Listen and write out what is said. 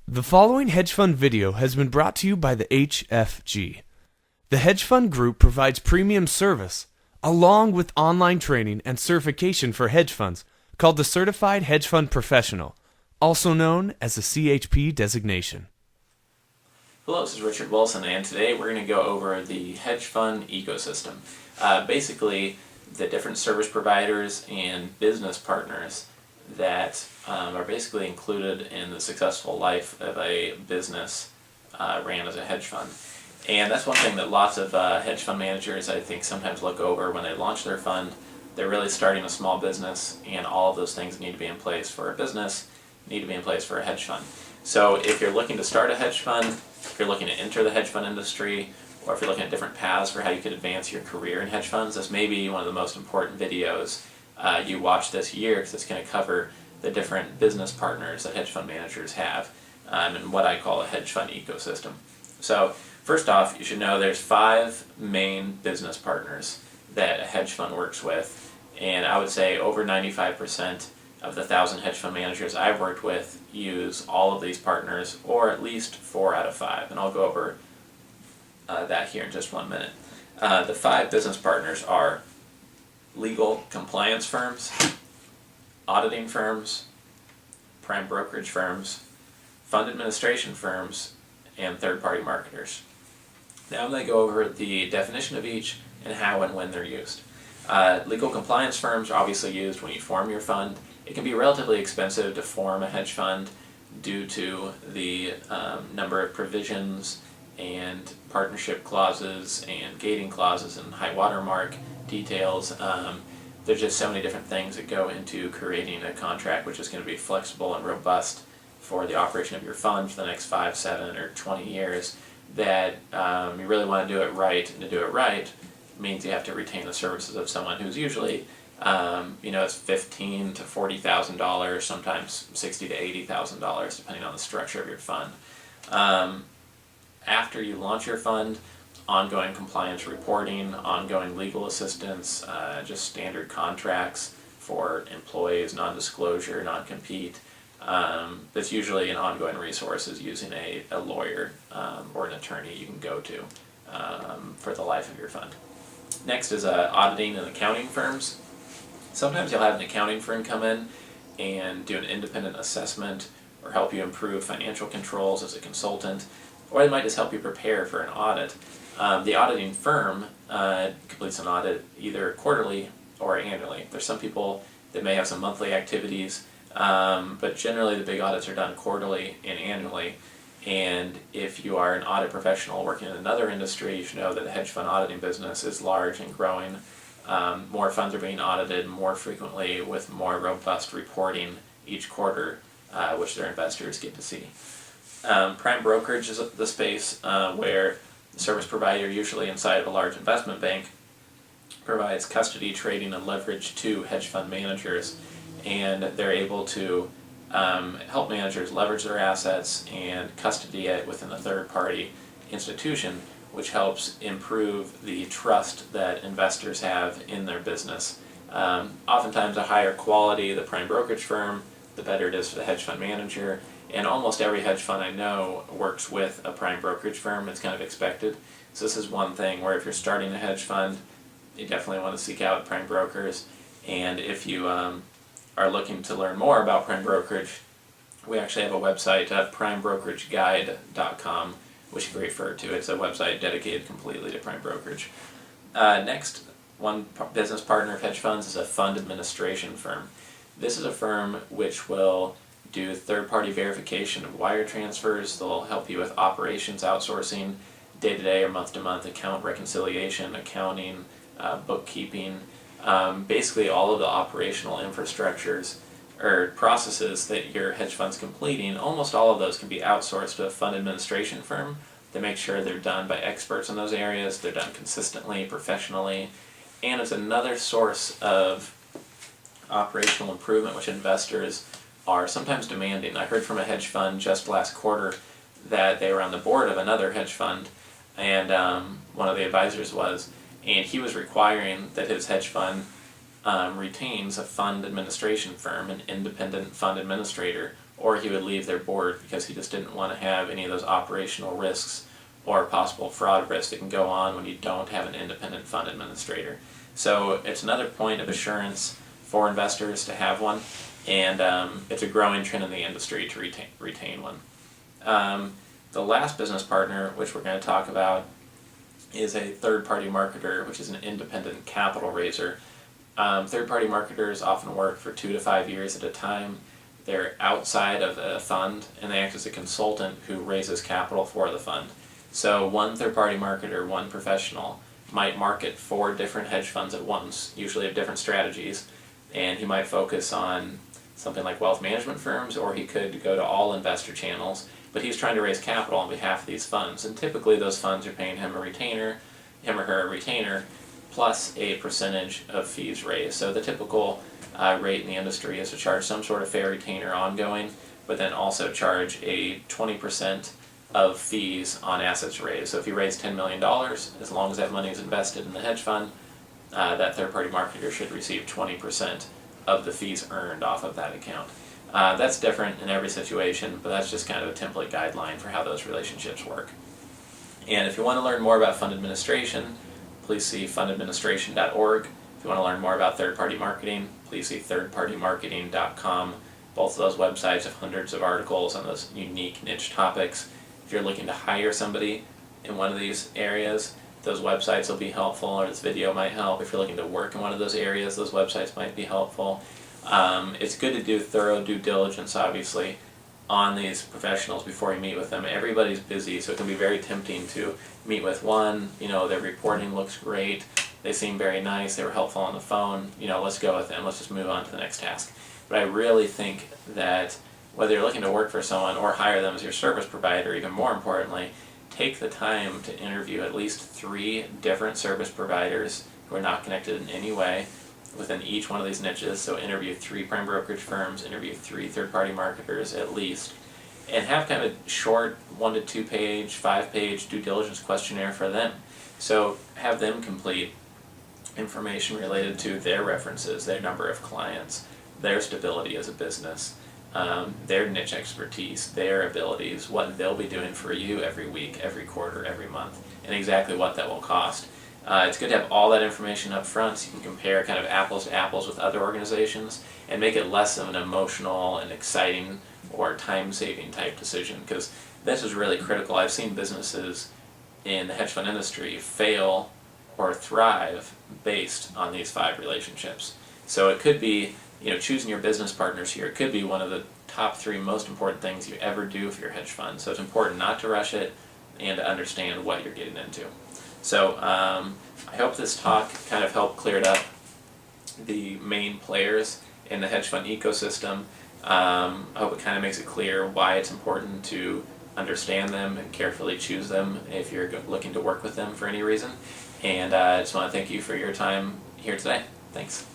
The following hedge fund video has been brought to you by the HFG. The hedge fund group provides premium service, along with online training and certification for hedge funds, called the Certified Hedge Fund Professional, also known as the CHP designation. Hello, this is Richard Wilson, and today we're going to go over the hedge fund ecosystem. Basically, the different service providers and business partners that are basically included in the successful life of a business ran as a hedge fund. And that's one thing that lots of hedge fund managers, I think, sometimes look over when they launch their fund. They're really starting a small business, and all of those things need to be in place for a business, need to be in place for a hedge fund. So if you're looking to start a hedge fund, if you're looking to enter the hedge fund industry, or if you're looking at different paths for how you could advance your career in hedge funds, this may be one of the most important videos you watch this year, because it's going to cover the different business partners that hedge fund managers have and what I call a hedge fund ecosystem. So first off, you should know there's 5 main business partners that a hedge fund works with, and I would say over 95% of the 1,000 hedge fund managers I've worked with use all of these partners, or at least 4 out of 5, and I'll go over that here in just 1 minute. The 5 business partners are legal compliance firms, auditing firms, prime brokerage firms, fund administration firms, and third-party marketers. Now I'm going to go over the definition of each and how and when they're used. Legal compliance firms are obviously used when you form your fund. It can be relatively expensive to form a hedge fund due to the number of provisions and partnership clauses and gating clauses and high watermark details. There's just so many different things that go into creating a contract which is going to be flexible and robust for the operation of your fund for the next 5, 7, or 20 years that you really want to do it right, and to do it right means you have to retain the services of someone who's usually it's $15,000 to $40,000, sometimes $60,000 to $80,000, depending on the structure of your fund. After you launch your fund, ongoing compliance reporting, ongoing legal assistance, just standard contracts for employees, non-disclosure, non-compete. That's usually an ongoing resource, is using a lawyer or an attorney you can go to for the life of your fund. Next is auditing and accounting firms. Sometimes you'll have an accounting firm come in and do an independent assessment or help you improve financial controls as a consultant, or they might just help you prepare for an audit. The auditing firm completes an audit either quarterly or annually. There's some people that may have some monthly activities, but generally the big audits are done quarterly and annually. And if you are an audit professional working in another industry, you should know that the hedge fund auditing business is large and growing. More funds are being audited more frequently with more robust reporting each quarter, which their investors get to see. Prime brokerage is the space where the service provider, usually inside of a large investment bank, provides custody, trading, and leverage to hedge fund managers, and they're able to help managers leverage their assets and custody it within a third-party institution, which helps improve the trust that investors have in their business. Oftentimes, the higher quality the prime brokerage firm, the better it is for the hedge fund manager. And almost every hedge fund I know works with a prime brokerage firm. It's kind of expected. So this is one thing where if you're starting a hedge fund, you definitely want to seek out prime brokers. And if you are looking to learn more about prime brokerage, we actually have a website at primebrokeragaguide.com, which you can refer to. It's a website dedicated completely to prime brokerage. Next, one business partner of hedge funds is a fund administration firm. This is a firm which will do third-party verification of wire transfers. They'll help you with operations outsourcing, day-to-day or month-to-month account reconciliation, accounting, bookkeeping, basically all of the operational infrastructures or processes that your hedge fund's completing. Almost all of those can be outsourced to a fund administration firm to make sure they're done by experts in those areas, they're done consistently, professionally, and it's another source of operational improvement which investors are sometimes demanding. I heard from a hedge fund just last quarter that they were on the board of another hedge fund, and one of the advisors was, and he was requiring that his hedge fund retains a fund administration firm, an independent fund administrator, or he would leave their board because he just didn't want to have any of those operational risks or possible fraud risks that can go on when you don't have an independent fund administrator. So it's another point of assurance for investors to have one, and it's a growing trend in the industry to retain one. The last business partner, which we're going to talk about, is a third-party marketer, which is an independent capital raiser. Third-party marketers often work for 2 to 5 years at a time. They're outside of a fund, and they act as a consultant who raises capital for the fund. So one third-party marketer, one professional, might market 4 different hedge funds at once, usually of different strategies, and he might focus on something like wealth management firms, or he could go to all investor channels, but he's trying to raise capital on behalf of these funds, and typically those funds are paying him or her a retainer, plus a percentage of fees raised. So the typical rate in the industry is to charge some sort of fair retainer ongoing, but then also charge a 20% of fees on assets raised. So if you raise $10 million, as long as that money is invested in the hedge fund, that third-party marketer should receive 20% of the fees earned off of that account. That's different in every situation, but that's just kind of a template guideline for how those relationships work. And if you want to learn more about fund administration, please see fundadministration.org. If you want to learn more about third-party marketing, please see thirdpartymarketing.com. Both of those websites have hundreds of articles on those unique niche topics. If you're looking to hire somebody in one of these areas, those websites will be helpful, or this video might help. If you're looking to work in one of those areas, those websites might be helpful. It's good to do thorough due diligence, obviously, on these professionals before you meet with them. Everybody's busy, so it can be very tempting to meet with one, their reporting looks great, they seem very nice, they were helpful on the phone, let's go with them, let's just move on to the next task. But I really think that whether you're looking to work for someone or hire them as your service provider, even more importantly, take the time to interview at least 3 different service providers who are not connected in any way within each one of these niches. So interview 3 prime brokerage firms, interview 3 third-party marketers at least, and have kind of a short 1 to 2 page, 5-page due diligence questionnaire for them. So have them complete information related to their references, their number of clients, their stability as a business, their niche expertise, their abilities, what they'll be doing for you every week, every quarter, every month, and exactly what that will cost. It's good to have all that information up front so you can compare kind of apples to apples with other organizations and make it less of an emotional and exciting or time-saving type decision, because this is really critical. I've seen businesses in the hedge fund industry fail or thrive based on these 5 relationships. So it could be, choosing your business partners here, it could be one of the top 3 most important things you ever do for your hedge fund. So it's important not to rush it and to understand what you're getting into. So I hope this talk kind of helped clear up the main players in the hedge fund ecosystem. I hope it kind of makes it clear why it's important to understand them and carefully choose them if you're looking to work with them for any reason. And I just want to thank you for your time here today. Thanks.